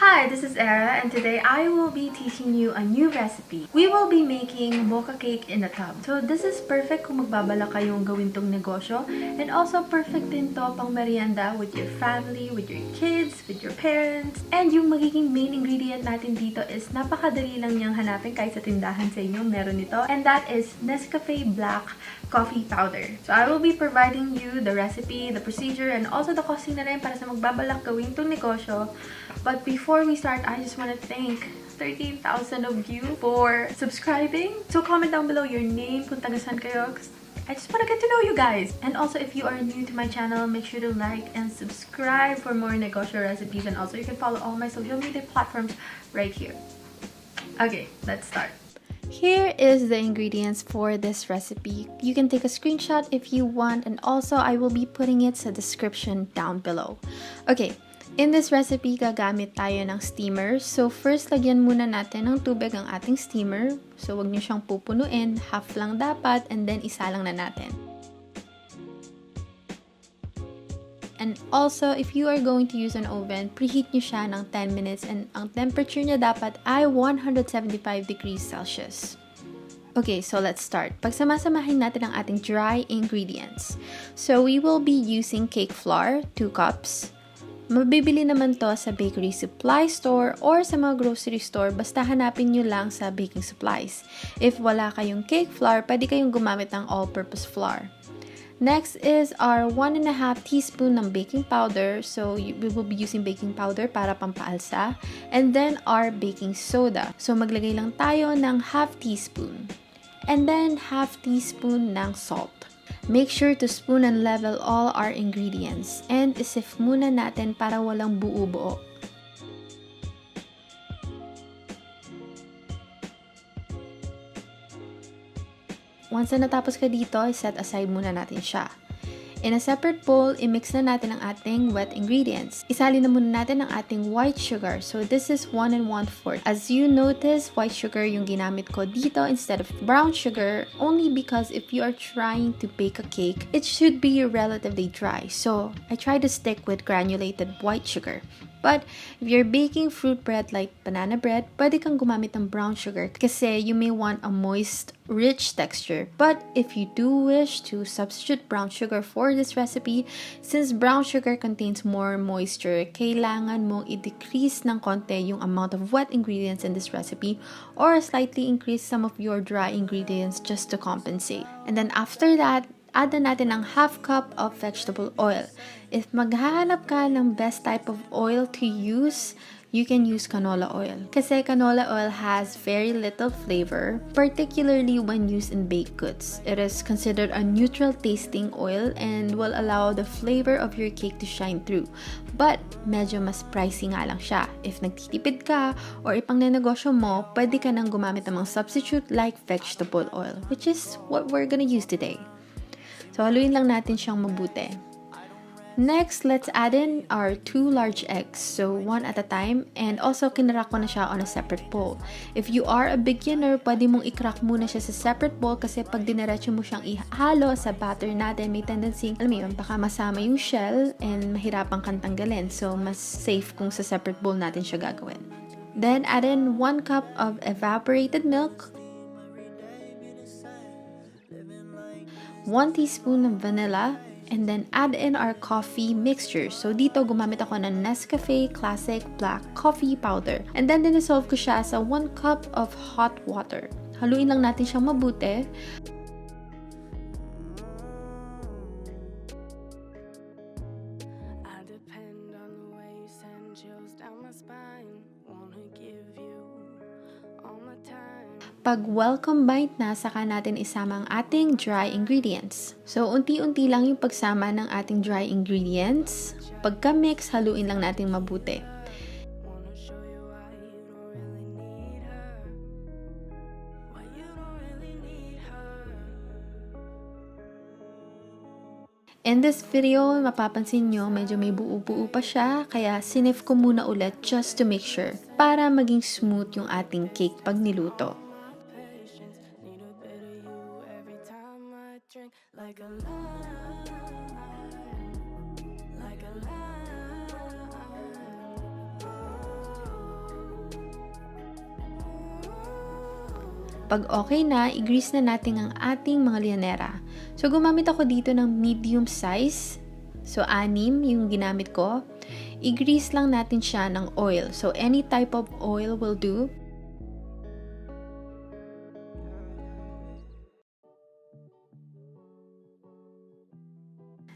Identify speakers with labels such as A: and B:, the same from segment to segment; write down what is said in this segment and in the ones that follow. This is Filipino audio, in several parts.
A: Hi, this is Era and today I will be teaching you a new recipe. We will be making mocha cake in a tub. So this is perfect kung magbabala kayong gawin tong negosyo, and also perfect din to pang merienda with your family, with your kids, with your parents. And yung magiging main ingredient natin dito is napakadali lang niyang hanapin kahit sa tindahan sa inyo meron ito, and that is Nescafe black coffee powder. So I will be providing you the recipe, the procedure, and also the costing na rin para sa magbabalak gawin tong negosyo. But before we start, I just want to thank 13,000 of you for subscribing. So comment down below your name, kung taga-san kayo, because I just want to get to know you guys. And also, if you are new to my channel, make sure to like and subscribe for more negosyo recipes. And also, you can follow all my social media platforms right here. Okay, let's start. Here is the ingredients for this recipe. You can take a screenshot if you want, and also I will be putting it sa description down below. Okay. In this recipe, gagamit tayo ng steamer. So, first, lagyan muna natin ng tubig ang ating steamer. So, wag nyo siyang pupunuin. Half lang dapat, and then isa lang na natin. And also, if you are going to use an oven, preheat nyo siya ng 10 minutes. And ang temperature niya dapat ay 175 degrees Celsius. Okay, so let's start. Pagsamasamahin natin ang ating dry ingredients. So, we will be using cake flour, 2 cups. Mabibili naman to sa bakery supply store or sa mga grocery store, basta hanapin nyo lang sa baking supplies. If wala kayong cake flour, pwede kayong gumamit ng all-purpose flour. Next is our 1.5 teaspoon ng baking powder. So, we will be using baking powder para pampaalsa. And then, our baking soda. So, maglagay lang tayo ng half teaspoon. And then, half teaspoon ng salt. Make sure to spoon and level all our ingredients. And isift muna natin para walang buo-buo. Once na natapos ka dito, set aside muna natin siya. In a separate bowl, i-mix na natin ang ating wet ingredients. Isali na muna natin ang ating white sugar. So, this is 1 1/4. As you notice, white sugar yung ginamit ko dito instead of brown sugar, only because if you are trying to bake a cake, it should be relatively dry. So, I try to stick with granulated white sugar. But, if you're baking fruit bread like banana bread, pwede kang gumamit ng brown sugar kasi you may want a moist, rich texture. But, if you do wish to substitute brown sugar for this recipe, since brown sugar contains more moisture, kailangan mong i-decrease ng konti yung amount of wet ingredients in this recipe or slightly increase some of your dry ingredients just to compensate. And then, after that, add na natin ang half cup of vegetable oil. If maghahanap ka ng best type of oil to use, you can use canola oil. Kasi canola oil has very little flavor, particularly when used in baked goods. It is considered a neutral tasting oil and will allow the flavor of your cake to shine through. But, medyo mas pricey nga lang siya. If nagtitipid ka or ipang nenegosyo mo, pwede ka nang gumamit ng mga substitute like vegetable oil, which is what we're gonna use today. So, haluin lang natin siyang mabuti. Next, let's add in our 2 large eggs. So, 1 at a time. And also, kinrack ko na siya on a separate bowl. If you are a beginner, pwede mong i-crack muna siya sa separate bowl kasi pag diniretso mo siyang ihalo sa batter natin, may tendency, alam mo yun, baka masama yung shell and mahirapan kang tanggalin. So, mas safe kung sa separate bowl natin siya gagawin. Then, add in 1 cup of evaporated milk, 1 teaspoon of vanilla, and then add in our coffee mixture. So, dito gumamit ako ng Nescafe Classic Black Coffee Powder. And then, dinisolve ko siya sa 1 cup of hot water. Haluin lang natin siyang mabuti. Pag well combined na, saka natin isama ang ating dry ingredients. So, unti-unti lang yung pagsama ng ating dry ingredients. Pagka-mix, haluin lang natin mabuti. In this video, mapapansin nyo, medyo may buo-buo pa siya, kaya sinif ko muna ulit just to make sure, para maging smooth yung ating cake pag niluto. Pag okay na, i-grease na natin ang ating mga lianera. So, gumamit ako dito ng medium size. So, 6 yung ginamit ko. I-grease lang natin siya ng oil. So, any type of oil will do.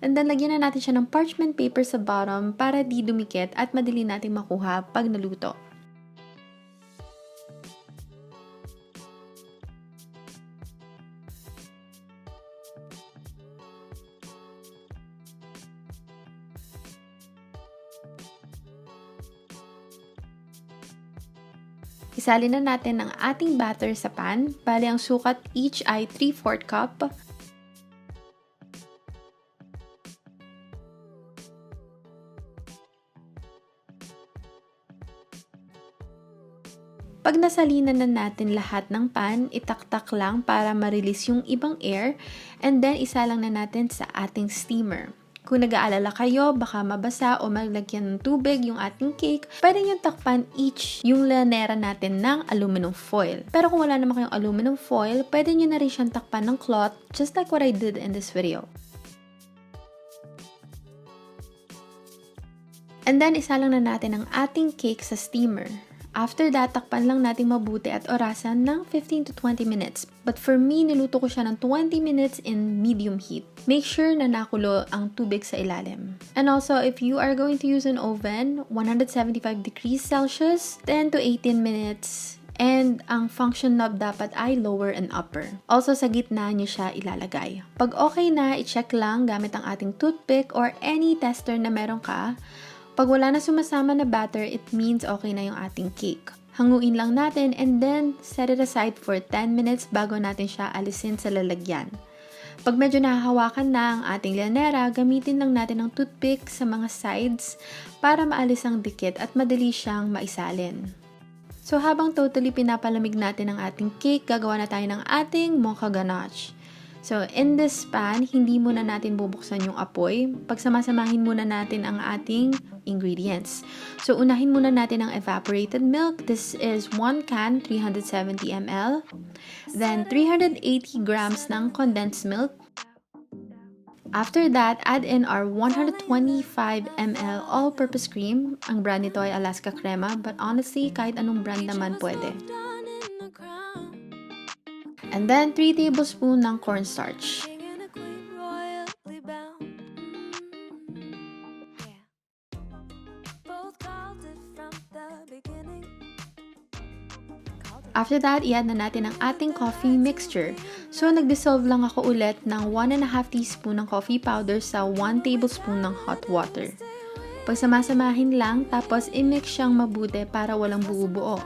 A: And then, lagyan na natin siya ng parchment paper sa bottom para di dumikit at madali natin makuha pag naluto. Isalin na natin ang ating batter sa pan. Bali, ang sukat each ay 3/4 cup. Pag nasalinan na natin lahat ng pan, itaktak lang para ma-release yung ibang air. And then, isa lang na natin sa ating steamer. Kung nag-aalala kayo, baka mabasa o maglagyan ng tubig yung ating cake, pwede nyo takpan each yung lanera natin ng aluminum foil. Pero kung wala naman kayong aluminum foil, pwede nyo na rin siyang takpan ng cloth, just like what I did in this video. And then, isa lang na natin ang ating cake sa steamer. After that, takpan lang natin mabuti at orasan ng 15 to 20 minutes. But for me, niluto ko siya ng 20 minutes in medium heat. Make sure na nakulo ang tubig sa ilalim. And also, if you are going to use an oven, 175 degrees Celsius, 10 to 18 minutes. And ang function knob dapat ay lower and upper. Also, sa gitna nyo siya ilalagay. Pag okay na, i-check lang gamit ang ating toothpick or any tester na meron ka. Pag wala na sumasama na batter, it means okay na yung ating cake. Hanguin lang natin and then set it aside for 10 minutes bago natin siya alisin sa lalagyan. Pag medyo nahahawakan na ang ating lanera, gamitin lang natin ang toothpick sa mga sides para maalis ang dikit at madali siyang maisalin. So habang totally pinapalamig natin ang ating cake, gagawa na tayo ng ating Mocha Ganache. So, in this pan, hindi muna natin bubuksan yung apoy. Pagsamasamahin muna natin ang ating ingredients. So, unahin muna natin ang evaporated milk. This is 1 can, 370 ml. Then, 380 grams ng condensed milk. After that, add in our 125 ml all-purpose cream. Ang brand nito ay Alaska Crema, but honestly, kahit anong brand naman pwede. And then, 3 tablespoons ng cornstarch. After that, i-add na natin ang ating coffee mixture. So, nag-dissolve lang ako ulit ng 1.5 teaspoon ng coffee powder sa 1 tablespoon ng hot water. Pagsamasamahin lang, tapos i-mix siyang mabuti para walang buo-buo.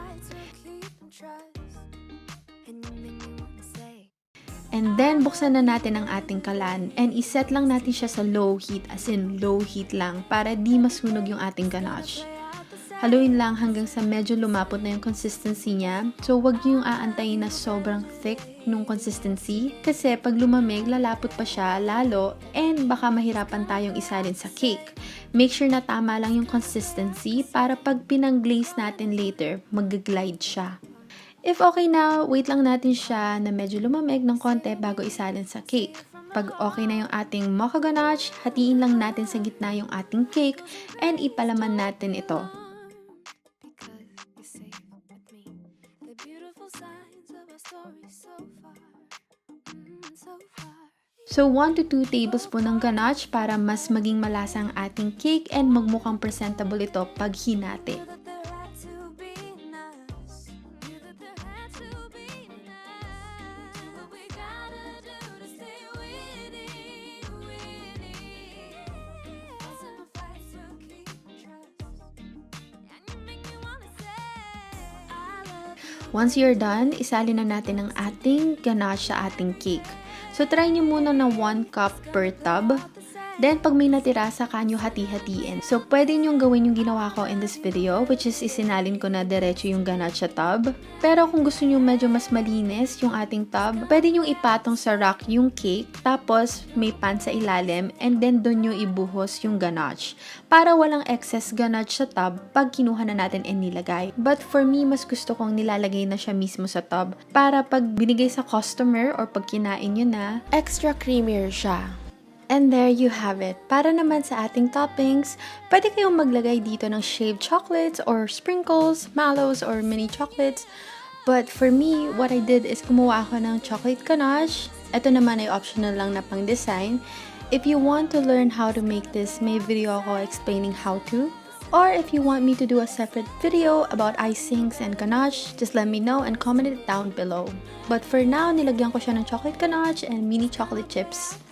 A: And then, buksan na natin ang ating kalan and iset lang natin siya sa low heat, as in low heat lang, para di masunog yung ating ganache. Haluin lang hanggang sa medyo lumapot na yung consistency niya. So, wag niyo yung aantayin na sobrang thick nung consistency. Kasi pag lumamig, lalapot pa siya lalo and baka mahirapan tayong isalin sa cake. Make sure na tama lang yung consistency para pag pinang-glaze natin later, mag-glide siya. If okay na, wait lang natin siya na medyo lumamig ng konti bago isalin sa cake. Pag okay na yung ating Mocha Ganache, hatiin lang natin sa gitna yung ating cake and ipalaman natin ito. So, 1 to 2 tablespoon ng ganache para mas maging malasa ang ating cake and magmukhang presentable ito pag hinati. Once you're done, isalin na natin ang ating ganache sa ating cake. So, try nyo muna na 1 cup per tub. Then, pag may natira, saka nyo hati-hatiin. So, pwede nyong gawin yung ginawa ko in this video, which is isinalin ko na diretso yung ganache sa tub. Pero kung gusto nyo medyo mas malinis yung ating tub, pwede nyong ipatong sa rack yung cake, tapos may pan sa ilalim, and then dun nyo ibuhos yung ganache. Para walang excess ganache sa tub pag kinuha na natin and nilagay. But for me, mas gusto kong nilalagay na siya mismo sa tub para pag binigay sa customer or pag kinain nyo na, extra creamier siya. And there you have it. Para naman sa ating toppings, pwede kayong maglagay dito ng shaved chocolates or sprinkles, mallows, or mini chocolates. But for me, what I did is kumuha ako ng chocolate ganache. Ito naman ay optional lang na pang design. If you want to learn how to make this, may video ako explaining how to. Or if you want me to do a separate video about icings and ganache, just let me know and comment it down below. But for now, nilagyan ko siya ng chocolate ganache and mini chocolate chips.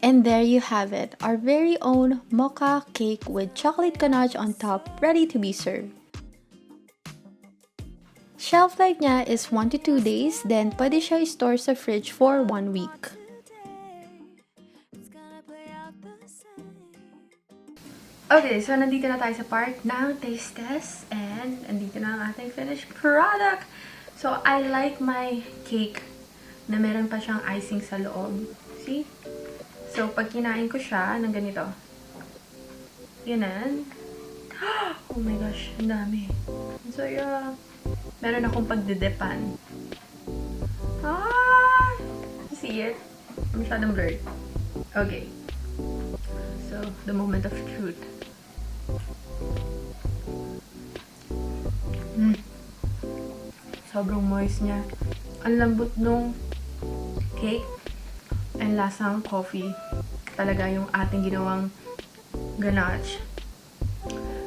A: And there you have it, our very own mocha cake with chocolate ganache on top, ready to be served. Shelf life niya is 1 to 2 days, then pwede siya i-store sa fridge for 1 week. Okay, so nandito na tayo sa part ng taste test, and nandito na ang ating finished product. So, I like my cake na meron pa siyang icing sa loob. See? So, pag kinain ko siya ng ganito, ganan. Oh my gosh, ang dami. So, yeah. Meron akong pagdidepan. Ah! See it? Masyadong blurred. Okay. So, the moment of truth. Sobrang moist niya. Ang lambot nung cake. And lasang coffee. Talaga yung ating ginawang ganache.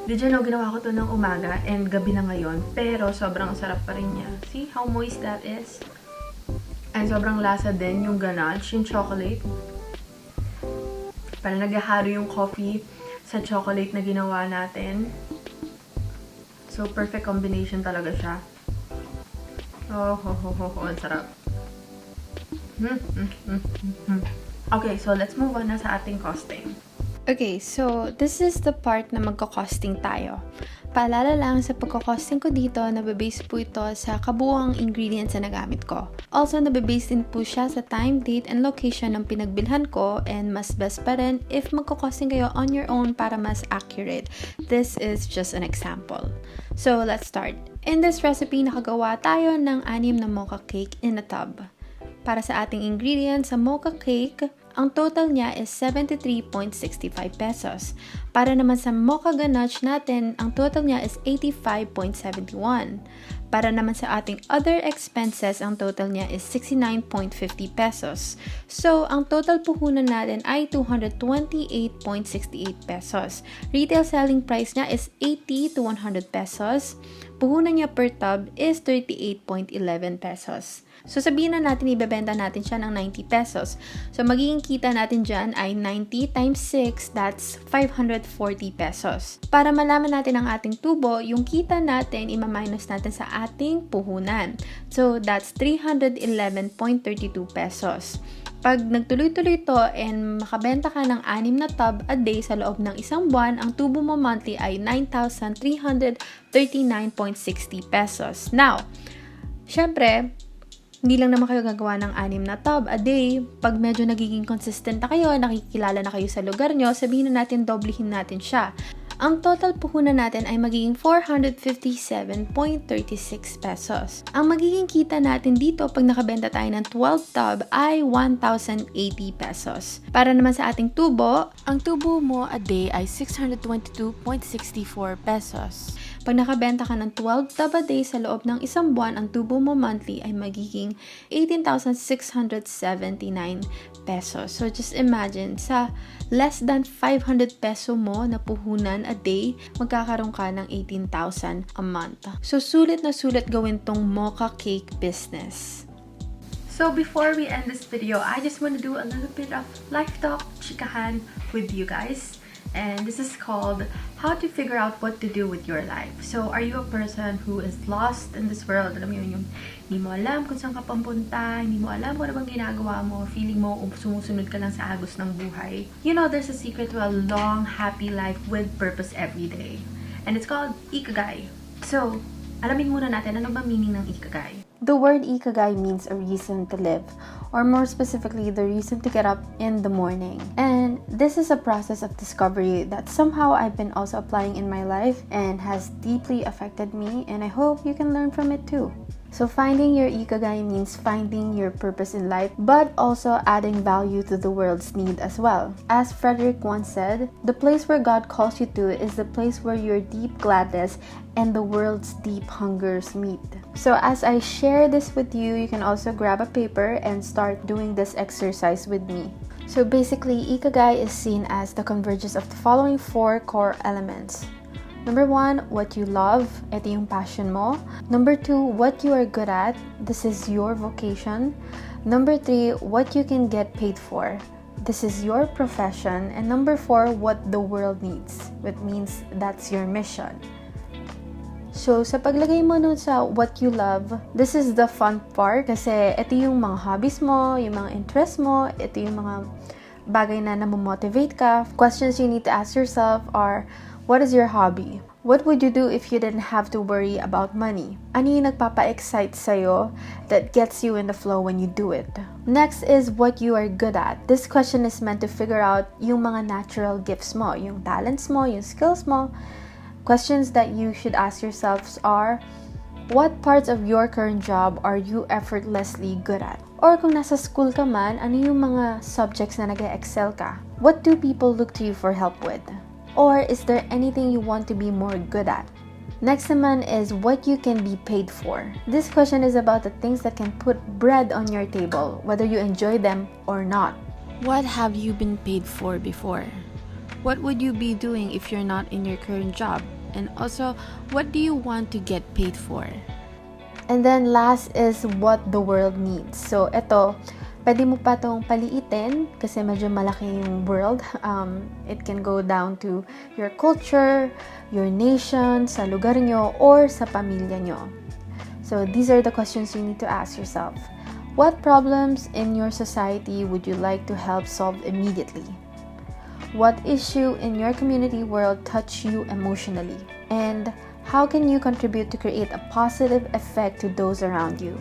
A: Did you know, ginawa ko to ng umaga and gabi na ngayon. Pero sobrang sarap pa rin niya. See how moist that is? And sobrang lasa din yung ganache, yung chocolate. Parang naghahalo yung coffee sa chocolate na ginawa natin. So, perfect combination talaga siya. Oh, ang sarap. Okay, so let's move on na sa ating costing. Okay, so this is the part na magko-costing tayo. Paalala lang sa pagko-costing ko dito, nababase po ito sa kabuuang ingredients na nagamit ko. Also, nababase din po siya sa time, date, and location ng pinagbilhan ko, and mas best pa rin if magko-costing kayo on your own para mas accurate. This is just an example. So, let's start. In this recipe, nakagawa tayo ng 6 na mocha cake in a tub. Para sa ating ingredients sa mocha cake, ang total niya is 73.65 pesos. Para naman sa mocha ganache natin, ang total niya is 85.71. Para naman sa ating other expenses, ang total niya is 69.50 pesos. So, ang total puhunan natin ay 228.68 pesos. Retail selling price niya is 80 to 100 pesos. Puhunan niya per tub is 38.11 pesos. So, sabihin na natin, ibebenta natin siya ng 90 pesos. So, magiging kita natin dyan ay 90 times 6, that's 540 pesos. Para malaman natin ang ating tubo, yung kita natin, ima-minus natin sa ating puhunan. So, that's 311.32 pesos. Pag nagtuloy-tuloy to and makabenta ka ng 6 na tub a day sa loob ng isang buwan, ang tubo mo monthly ay 9,339.60 pesos. Now, syempre, hindi lang naman kayo gagawa ng 6 na tub a day. Pag medyo nagiging consistent na kayo, nakikilala na kayo sa lugar nyo, sabihin na natin, doblehin natin siya. Ang total puhunan natin ay magiging 457.36 pesos. Ang magiging kita natin dito pag nakabenta tayo ng 12 tub ay 1,080 pesos. Para naman sa ating tubo, ang tubo mo a day ay 622.64 pesos. Pag nakabenta ka ng 12 tub a day sa loob ng isang buwan, ang tubo mo monthly ay magiging 18,679 pesos. So, just imagine, sa less than 500 peso mo na puhunan a day, magkakaroon ka ng 18,000 a month. So, sulit na sulit gawin tong mocha cake business. So, before we end this video, I just want to do a little bit of life talk, chikahan with you guys. and this is called How to Figure Out What to Do with Your Life. So, are you a person who is lost in this world? Alam mo yun, yung hindi mo alam kung saan ka pampunta, hindi mo alam kung ano bang ginagawa mo, feeling mo sumusunod ka lang sa agos ng buhay. You know, there's a secret to a long, happy life with purpose every day. And it's called Ikigai. So, alamin muna natin ano ba meaning ng Ikigai.
B: The word Ikigai means a reason to live, or more specifically, the reason to get up in the morning. And this is a process of discovery that somehow I've been also applying in my life and has deeply affected me, and I hope you can learn from it too. So finding your Ikigai means finding your purpose in life, but also adding value to the world's need as well. As Frederick once said, the place where God calls you to is the place where your deep gladness and the world's deep hungers meet. So as I share this with you, you can also grab a paper and start doing this exercise with me. So basically, Ikigai is seen as the convergence of the following 4 core elements. Number 1, what you love. Ito yung passion mo. Number 2, what you are good at. This is your vocation. Number 3, what you can get paid for. This is your profession. And number 4, what the world needs. Which means that's your mission. So, sa paglagay mo nun sa what you love, this is the fun part kasi ito yung mga hobbies mo, yung mga interests mo, ito yung mga bagay na namomotivate ka. Questions you need to ask yourself are, what is your hobby? What would you do if you didn't have to worry about money? Ano yung nagpapa-excite sa'yo that gets you in the flow when you do it? Next is what you are good at. This question is meant to figure out yung mga natural gifts mo, yung talents mo, yung skills mo. Questions that you should ask yourselves are, what parts of your current job are you effortlessly good at? Or kung nasa school ka man, ano yung mga subjects na nag-excel ka? What do people look to you for help with? Or is there anything you want to be more good at? Next naman is what you can be paid for. This question is about the things that can put bread on your table, whether you enjoy them or not.
A: What have you been paid for before? What would you be doing if you're not in your current job? And also, what do you want to get paid for?
B: And then last is what the world needs. So ito, pwede mo pa itong paliitin kasi medyo malaki yung world. It can go down to your culture, your nation, sa lugar nyo, or sa pamilya nyo. So these are the questions you need to ask yourself. What problems in your society would you like to help solve immediately? What issue in your community world touch you emotionally? And how can you contribute to create a positive effect to those around you?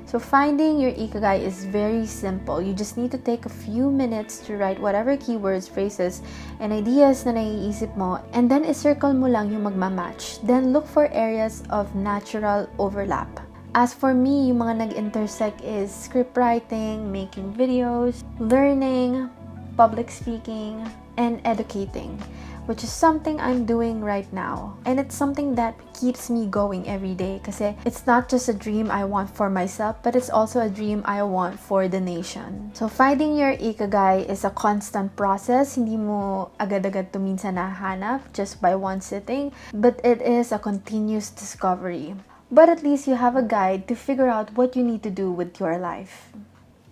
B: So finding your Ikigai is very simple. You just need to take a few minutes to write whatever keywords, phrases, and ideas na naiisip mo, and then i-circle mo lang yung magmamatch. Then look for areas of natural overlap. As for me, yung mga nag-intersect is scriptwriting, making videos, learning, public speaking, and educating, which is something I'm doing right now. And it's something that keeps me going every day kasi it's not just a dream I want for myself, but it's also a dream I want for the nation. So finding your Ikigai is a constant process. Hindi mo agad-agad to minsan nahanap just by one sitting, but it is a continuous discovery. But at least you have a guide to figure out what you need to do with your life.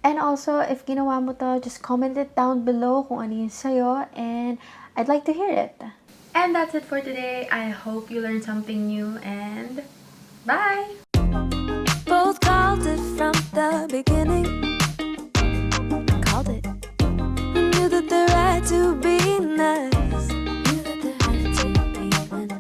B: And also, if ginawa mo to, just comment it down below kung ano yun sa'yo, and I'd like to hear it.
A: And that's it for today. I hope you learned something new, and bye!
C: Both called it from the beginning. Called it. We knew that the right to be